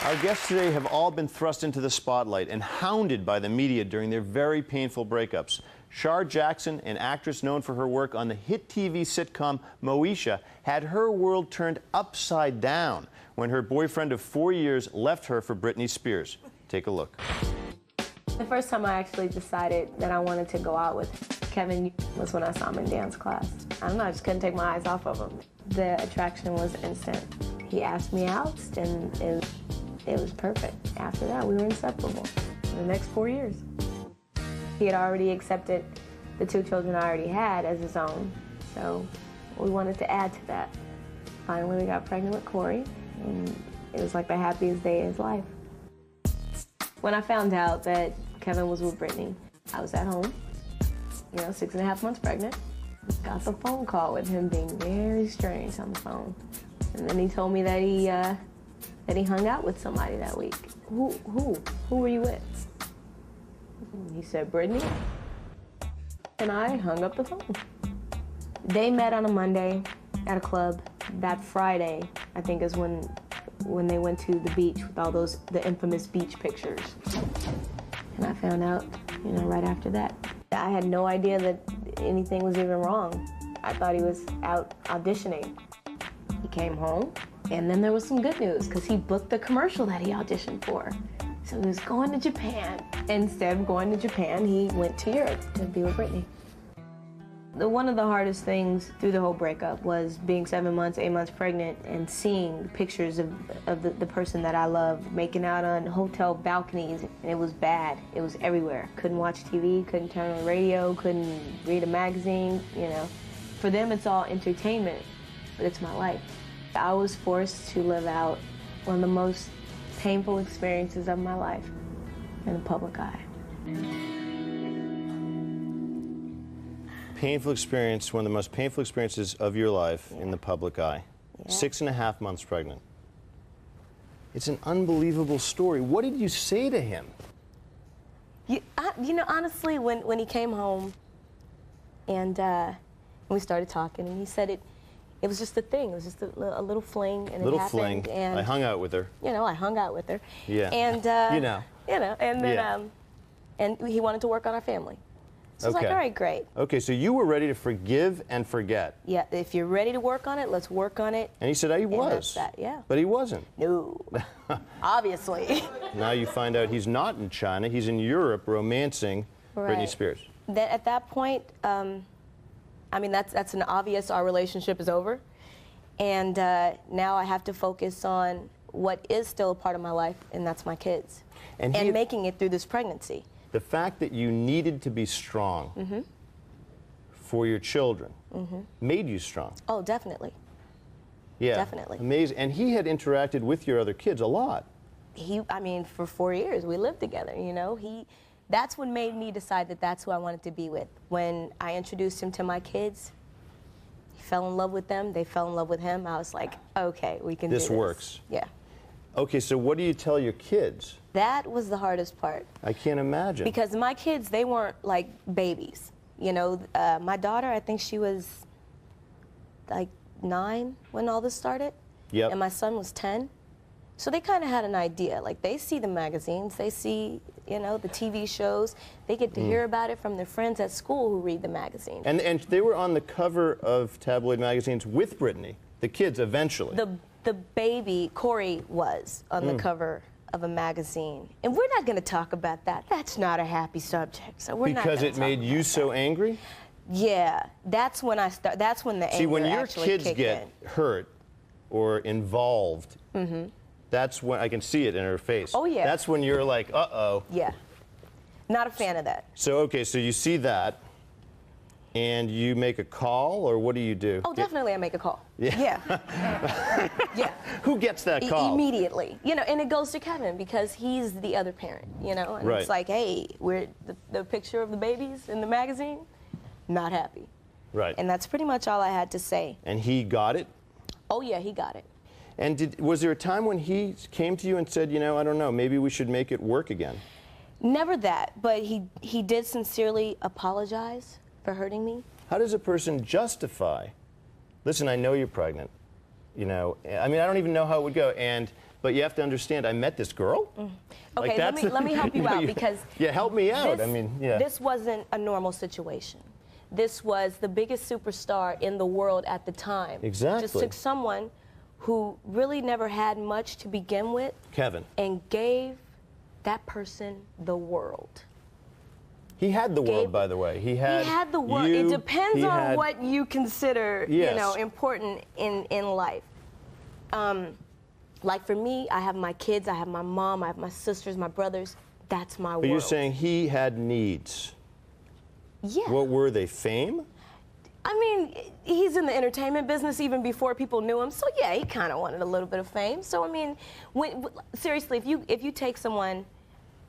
Our guests today have all been thrust into the spotlight and hounded by the media during their very painful breakups. Shar Jackson, an actress known for her work on the hit TV sitcom Moesha, had her world turned upside down when her boyfriend of 4 years left her for Britney Spears. Take a look. The first time I actually decided that I wanted to go out with Kevin was when I saw him in dance class. I don't know, I just couldn't take my eyes off of him. The attraction was instant. He asked me out, and it was perfect. After that, we were inseparable for the next 4 years. He had already accepted the 2 children I already had as his own, so we wanted to add to that. Finally, we got pregnant with Corey, and it was like the happiest day of his life. When I found out that Kevin was with Britney, I was at home, 6.5 months pregnant. Got the phone call with him being very strange on the phone. And then he told me that he hung out with somebody that week. Who were you with? He said, Britney. And I hung up the phone. They met on a Monday at a club. That Friday, I think, is when they went to the beach with all the infamous beach pictures. And I found out, right after that. I had no idea that anything was even wrong. I thought he was out auditioning. He came home, and then there was some good news, because he booked the commercial that he auditioned for. So he was going to Japan. Instead of going to Japan, he went to Europe to be with Britney. One of the hardest things through the whole breakup was being 7 months, 8 months pregnant and seeing pictures of the person that I loved making out on hotel balconies. And it was bad. It was everywhere. Couldn't watch TV, couldn't turn on the radio, couldn't read a magazine, For them, it's all entertainment, but it's my life. I was forced to live out one of the most painful experiences of my life in the public eye. Painful experience, one of the most painful experiences of your life in the public eye. Yeah. 6.5 months pregnant. It's an unbelievable story. What did you say to him? Honestly, when he came home and we started talking, and he said it was just a thing. It was just a little fling, and it happened. And I hung out with her. I hung out with her. Yeah. And and then and he wanted to work on our family. So I was like, all right, great. Okay, so you were ready to forgive and forget. Yeah, if you're ready to work on it, let's work on it. And he said, he was. That's that, yeah. But he wasn't. No, obviously. Now you find out he's not in China, he's in Europe romancing Britney Spears. At that point, that's an obvious, our relationship is over. And now I have to focus on what is still a part of my life, and that's my kids. And making it through this pregnancy. The fact that you needed to be strong for your children made you strong. Oh, definitely. Yeah. Definitely. Amazing. And he had interacted with your other kids a lot. For 4 years, we lived together, That's what made me decide that that's who I wanted to be with. When I introduced him to my kids, he fell in love with them, they fell in love with him. I was like, okay, we can do this. This works. Yeah. Okay, so what do you tell your kids? That was the hardest part. I can't imagine. Because my kids, they weren't like babies. My daughter, I think she was like 9 when all this started. Yep. And my son was 10. So they kind of had an idea. Like, they see the magazines, they see, the TV shows. They get to hear about it from their friends at school who read the magazine. And they were on the cover of tabloid magazines with Britney, the kids, eventually. The baby, Corey, was on the cover of a magazine. And we're not going to talk about that. That's not a happy subject. So we're because it made you so angry? Yeah. That's when that's when the anger See, when your actually kids kicked get in. hurt or involved, that's when I can see it in her face. Oh, yeah. That's when you're like, uh-oh. Yeah. Not a fan of that. So, okay, so you see that, and you make a call, or what do you do? Oh, definitely I make a call. Yeah. Yeah. Who gets that call? Immediately. And it goes to Kevin because he's the other parent, And it's like, hey, we're the picture of the babies in the magazine, not happy. Right. And that's pretty much all I had to say. And he got it? Oh, yeah, he got it. And was there a time when he came to you and said, I don't know, maybe we should make it work again? Never that, but he did sincerely apologize for hurting me. How does a person justify, listen, I know you're pregnant, I don't even know how it would go, and but you have to understand, I met this girl. Like, Okay, let me help you out, because yeah, help me out. this, I mean, yeah. this wasn't a normal situation. This was the biggest superstar in the world at the time. Exactly. Just took someone who really never had much to begin with Kevin. and gave that person the world. He had the world, by the way. He had the world. you, It depends he on had- what you consider, Yes. you know, important in life. Like for me, I have my kids, I have my mom, I have my sisters, my brothers. That's my world. But you're saying he had needs. Yeah. What were they? Fame? I mean, he's in the entertainment business even before people knew him. So yeah, he kind of wanted a little bit of fame. So I mean, seriously, if you take someone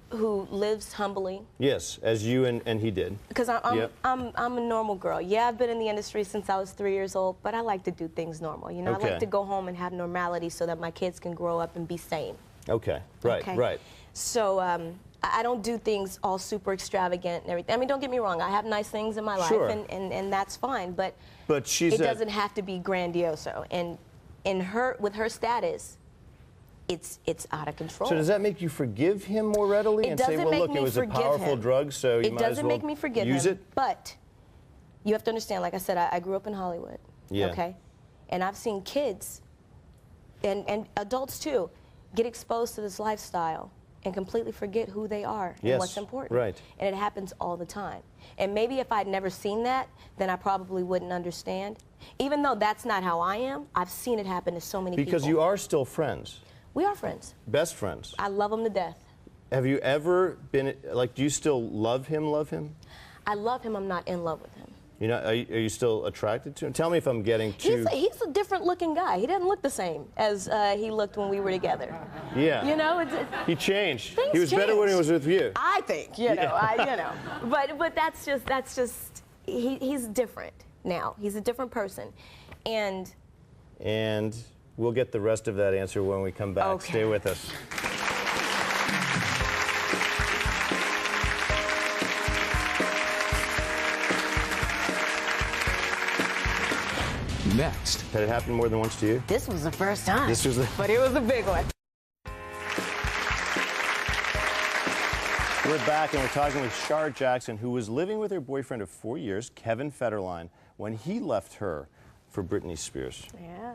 who lives humbly, Yes, as you and he did. because I'm Yep. a normal girl. Yeah, I've been in the industry since I was 3 years old, but I like to do things normal. You know, I Okay. like to go home and have normality so that my kids can grow up and be sane. Okay, right, Okay? right. So I don't do things all super extravagant and everything. I mean, don't get me wrong. I have nice things in my life, Sure. and that's fine. But She's it doesn't have to be grandioso. And with her status, it's out of control. So does that make you forgive him more readily It and say, doesn't well, make look, me it was a forgive powerful him. drug, so you It might as doesn't well make me forgive use him. it? But you have to understand, like I said, I grew up in Hollywood. Yeah. Okay? And I've seen kids and adults too get exposed to this lifestyle and completely forget who they are and Yes, what's important. right. And it happens all the time. And maybe if I'd never seen that, then I probably wouldn't understand. Even though that's not how I am, I've seen it happen to so many people. Because you are still friends, We are friends. best friends. I love him to death. Have you ever been, like, do you still love him? I love him. I'm not in love with him. You know, are you still attracted to him? Tell me if I'm getting too... He's a different looking guy. He doesn't look the same as he looked when we were together. Yeah. You know, He changed. Things He was better when he change. was with you. I think, you know, but that's just he's different now. He's a different person, and We'll get the rest of that answer when we come back. Okay. Stay with us. Next. Had it happened more than once to you? this was the first time. This was the... but it was a big one. We're back and we're talking with Shar Jackson, who was living with her boyfriend of 4 years, Kevin Federline, when he left her for Britney Spears. Yeah.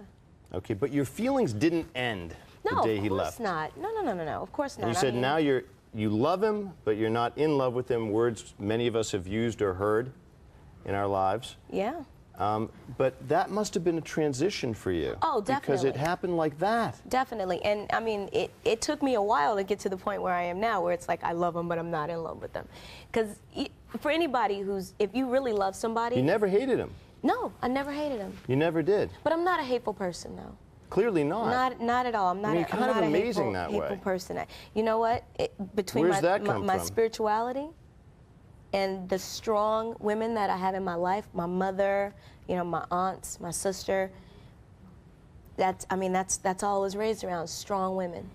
Okay, but your feelings didn't end No, the day he of course left. not. No. Of course not. And you I said mean, now you love him, but you're not in love with him. Words many of us have used or heard in our lives. Yeah. But that must have been a transition for you. Oh, Because it definitely. happened like that. Definitely. And I mean, it took me a while to get to the point where I am now, where it's like I love them, but I'm not in love with them. Because for anybody if you really love somebody. You never hated him. No, I never hated him. You never did. But I'm not a hateful person, though. Clearly not. Not at all. I'm not. I mean, I'm kind of not amazing a that hateful way. person. You know what? Between Where's that come my from? spirituality and the strong women that I have in my life, my mother, you know, my aunts, my sister. That's all I was raised around, strong women.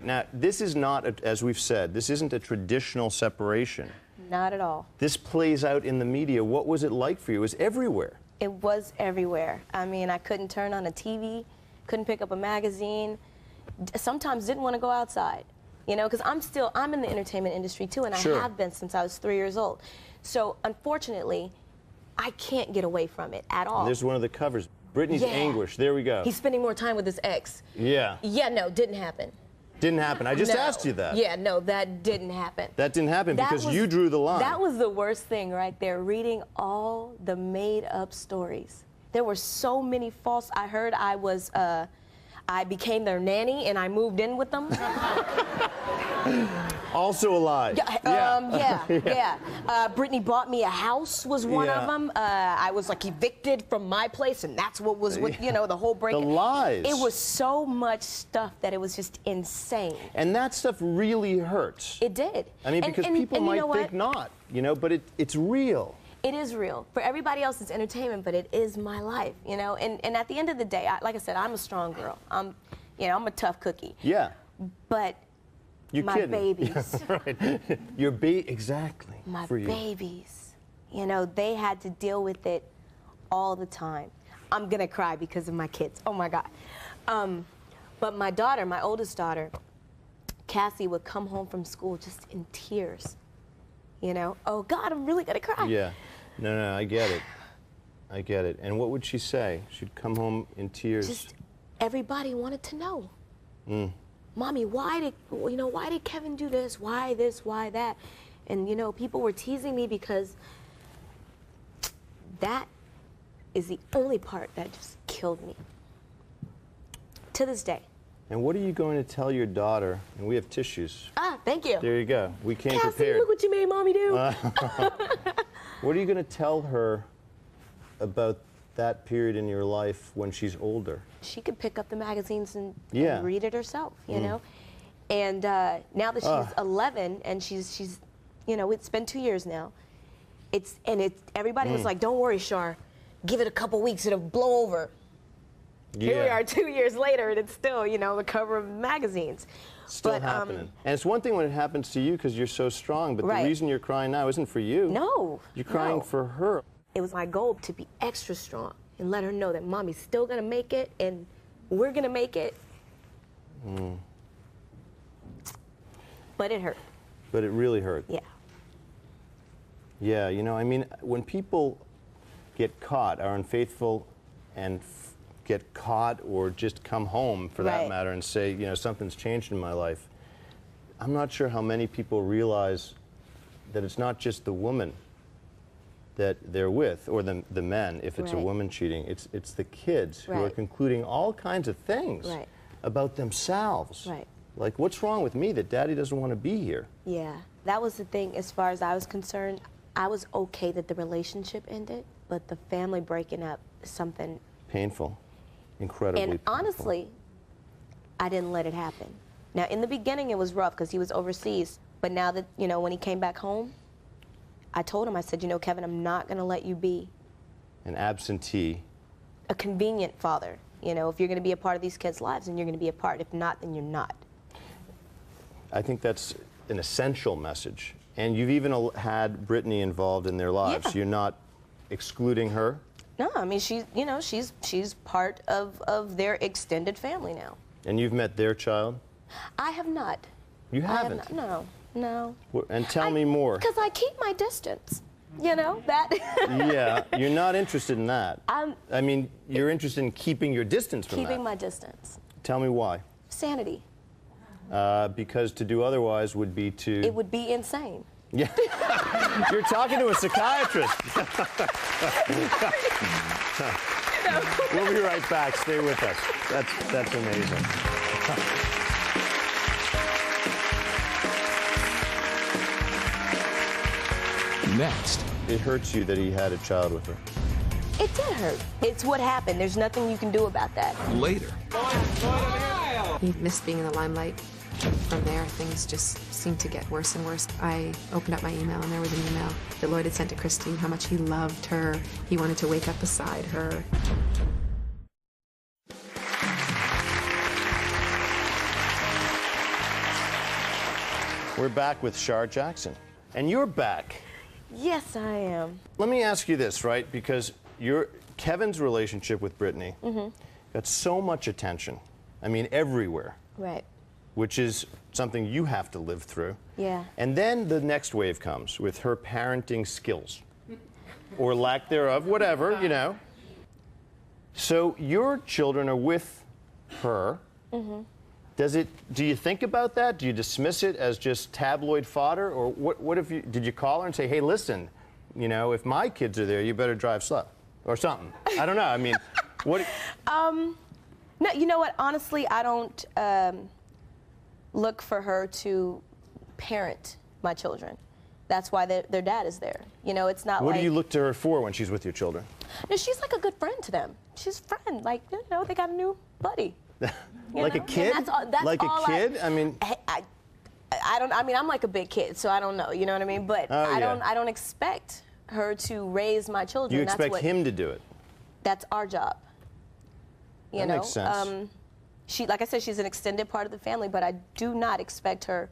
Now, this is not, as we've said, this isn't a traditional separation. Not at all. This plays out in the media. What was it like for you? It was everywhere. It was everywhere. I mean, I couldn't turn on a TV, couldn't pick up a magazine, sometimes didn't want to go outside, you know, because I'm in the entertainment industry too, and Sure. I have been since I was 3 years old. So, unfortunately, I can't get away from it at all. There's one of the covers. Britney's Yeah. anguish. There we go. He's spending more time with his ex. Yeah. Yeah, no, didn't happen. Didn't happen. I just No. asked you that. Yeah, no, that didn't happen. That didn't happen That because was- you drew the line. That was the worst thing right there, reading all the made-up stories. There were so many false. I heard I became their nanny and I moved in with them. Also a lie. Yeah. Brittany bought me a house was one Yeah. of them. I was like evicted from my place, and that's what was with, you know, the whole break. The lies. It was so much stuff that it was just insane. And that stuff really hurts. It did. I mean, because people and might you know think what? not, you know, but it's real. It is real. For everybody else, it's entertainment, but it is my life, you know? And at the end of the day, like I said, I'm a strong girl. I'm a tough cookie. Yeah. But You're my kidding. babies, Right. exactly. my for you. babies, you know, they had to deal with it all the time. I'm going to cry because of my kids. Oh, my God. But my daughter, my oldest daughter, Cassie, would come home from school just in tears. You know, oh God, I'm really gonna cry. Yeah. No, I get it. I get it. And what would she say? She'd come home in tears. Just everybody wanted to know. Mommy, why did Kevin do this? Why this? Why that? And you know, people were teasing me because that is the only part that just killed me. To this day. And what are you going to tell your daughter? And we have tissues. Ah, thank you. There you go. We came Cassie, prepared. look what you made Mommy do. What are you going to tell her about that period in your life when she's older? She could pick up the magazines and Yeah. read it herself, you know? And now that she's 11 and she's, you know, it's been 2 years now. Everybody was like, don't worry, Shar. Give it a couple weeks, it'll blow over. Yeah. Here we are 2 years later, and it's still, you know, the cover of magazines. Still But, happening. And it's one thing when it happens to you because you're so strong, but Right. the reason you're crying now isn't for you. No. You're crying no. for her. It was my goal to be extra strong and let her know that Mommy's still gonna make it and we're gonna make it. But it hurt. But it really hurt. Yeah. Yeah, you know, I mean, when people get caught, are unfaithful and get caught or just come home for that Right. matter and say, you know, something's changed in my life, I'm not sure how many people realize that it's not just the woman that they're with or the men if it's a Right. woman cheating. It's the kids who are Right. concluding all kinds of things Right. about themselves. Right. Like, what's wrong with me that daddy doesn't want to be here? Yeah. That was the thing as far as I was concerned. I was okay that the relationship ended, but the family breaking up is something. Painful. Incredibly And painful. honestly, I didn't let it happen. Now, in the beginning, it was rough because he was overseas. But now that, you know, when he came back home, I told him, I said, you know, Kevin, I'm not going to let you be An absentee. a convenient father. You know, if you're going to be a part of these kids' lives, then you're going to be a part. If not, then you're not. I think that's an essential message. And you've even had Brittany involved in their lives. Yeah. You're not excluding her. No, I mean, she's, you know, she's part of their extended family now. And you've met their child. I have not. You I have haven't. not, no. And tell me more. Because I keep my distance. You know, that. Yeah, you're not interested in that. I'm I mean, you're interested in keeping your distance from keeping that. my distance. Tell me why. Sanity. Because to do otherwise would be to. It would be insane. Yeah. You're talking to a psychiatrist. We'll be right back. Stay with us. That's amazing. Next. It hurts you that he had a child with her. It did hurt. It's what happened. There's nothing you can do about that. Later. He missed being in the limelight. From there, things just seemed to get worse and worse. I opened up my email, and there was an email that Lloyd had sent to Christine, how much he loved her. He wanted to wake up beside her. We're back with Shar Jackson. And you're back. Yes, I am. Let me ask you this, right? Because Kevin's relationship with Brittany got so much attention. I mean, everywhere. Right. Which is something you have to live through. Yeah. And then the next wave comes with her parenting skills. Or lack thereof, whatever, you know. So your children are with her. Do you think about that? Do you dismiss it as just tabloid fodder? Or what if did you call her and say, hey, listen, you know, if my kids are there, you better drive slow? Or something. I don't know. I mean, what? No, you know what? Honestly, I don't look for her to parent my children. That's why their dad is there. You know, it's not What like... do you look to her for when she's with your children? No, she's like a good friend to them. She's a friend. Like, you know, they got a new buddy. Like know? a kid? And that's like all a kid? I mean... I don't. I mean, I'm like a big kid, so I don't know. You know what I mean? But Oh, yeah. I don't expect her to raise my children. You That's expect what, him to do it? That's our job. You That know. makes sense. She, like I said, she's an extended part of the family, but I do not expect her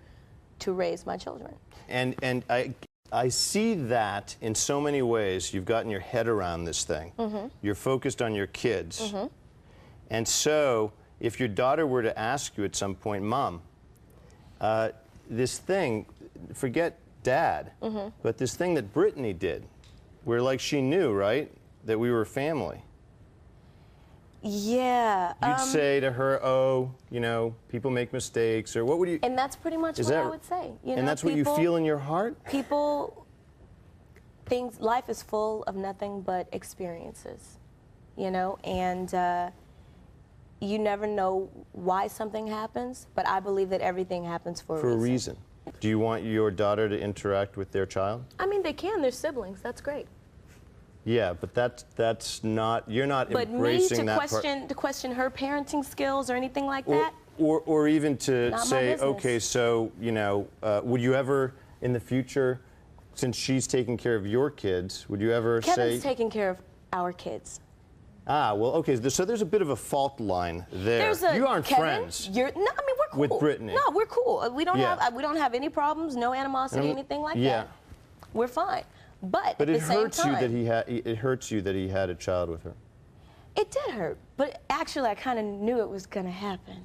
to raise my children. And I see that in so many ways. You've gotten your head around this thing. You're focused on your kids. And so if your daughter were to ask you at some point, Mom, this thing, forget Dad, but this thing that Brittany did, where like she knew, right, that we were family. Yeah. You'd say to her, oh, you know, people make mistakes, or what would you? And that's pretty much Is what that- I would say. You know, And that's what you feel in your heart? Life is full of nothing but experiences, you know, and you never know why something happens, but I believe that everything happens for For a reason. Do you want your daughter to interact with their child? I mean, they can. They're siblings. That's great. Yeah, but that's not, you're not But me embracing to that part. question her parenting skills or anything like that. Or even to Not my say, business. okay, so, you know, would you ever, in the future, since she's taking care of your kids, would you ever Kevin's say... taking care of our kids. Ah, well, okay, so there's a bit of a fault line there. You aren't Kevin, friends. No, I mean we're cool. With Brittany. No, we're cool. We don't Yeah. have any problems, no animosity, anything like yeah. that. We're fine. But But at it the same hurts you time, that it hurts you that he had a child with her. it did hurt. But actually, I kind of knew it was going to happen.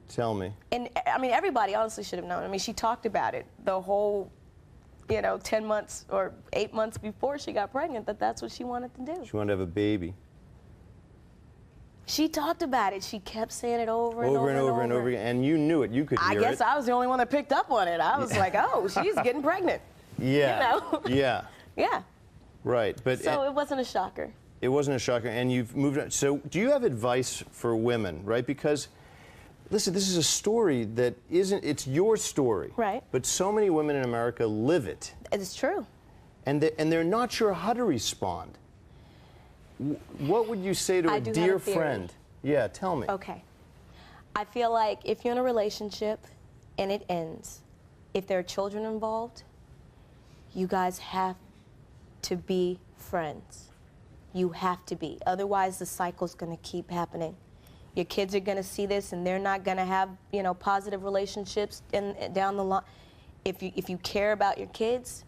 Tell me. And I mean, everybody honestly should have known. I mean, she talked about it the whole, 10 months or 8 months before she got pregnant, that's what she wanted to do. She wanted to have a baby. She talked about it. She kept saying it over and Over and over and over again. And you knew it. You could hear it. I guess I was the only one that picked up on it. I was like, oh, she's getting pregnant. Yeah. You know? Yeah. Yeah. Right. But So it wasn't a shocker. it wasn't a shocker. And you've moved on. So do you have advice for women, right? Because, listen, this is a story that it's your story. Right. But so many women in America live it. It's true. And they're not sure how to respond. What would you say to I a do have dear a theory. friend? Yeah, tell me. Okay. I feel like if you're in a relationship and it ends, if there are children involved, you guys have to be friends. You have to be. Otherwise, the cycle's going to keep happening. Your kids are going to see this, and they're not going to have, positive relationships down the line. If you care about your kids,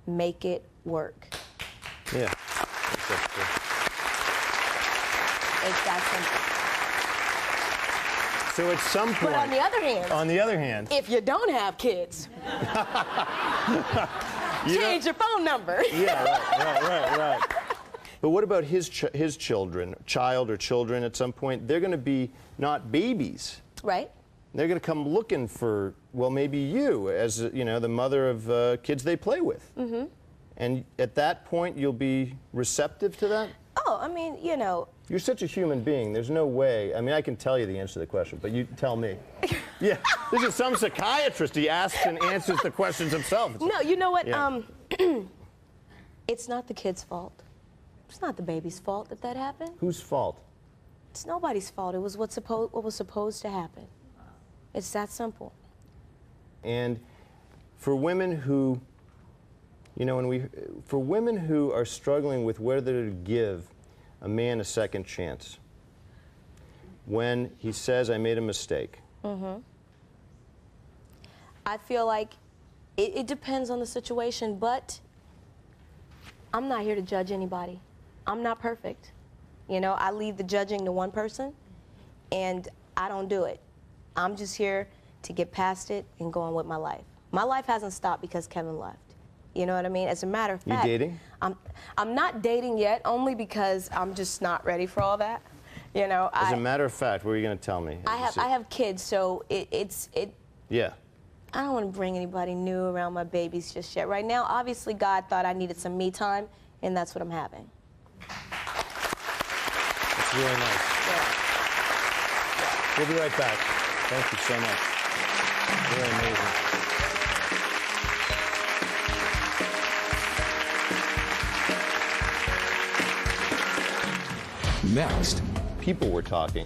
make it work. Yeah. That's true. It's that simple. So at some point. But on the other hand, if you don't have kids, change your phone number. Yeah, right. But what about his children, child or children at some point? They're going to be not babies. Right. They're going to come looking for, well, maybe you as, the mother of kids they play with. Mm-hmm. And at that point, you'll be receptive to that? Oh, I mean, You're such a human being. There's no way. I mean, I can tell you the answer to the question, but you tell me. Yeah, this is some psychiatrist. He asks and answers the questions himself. No, you know what? Yeah. It's not the kid's fault. It's not the baby's fault that happened. Whose fault? It's nobody's fault. It was what was supposed to happen. It's that simple. And for women who, for women who are struggling with whether to give a man a second chance, when he says, I made a mistake. Mm-hmm. I feel like it depends on the situation, but I'm not here to judge anybody. I'm not perfect. I leave the judging to one person, and I don't do it. I'm just here to get past it and go on with my life. My life hasn't stopped because Kevin left. You know what I mean? As a matter of fact, You dating? I'm not dating yet, only because I'm just not ready for all that. As a matter of fact, what are you going to tell me? I have kids, so it's Yeah. I don't want to bring anybody new around my babies just yet. Right now, obviously, God thought I needed some me time, and that's what I'm having. That's really nice. Yeah. We'll be right back. Thank you so much. Really amazing. Next. People were talking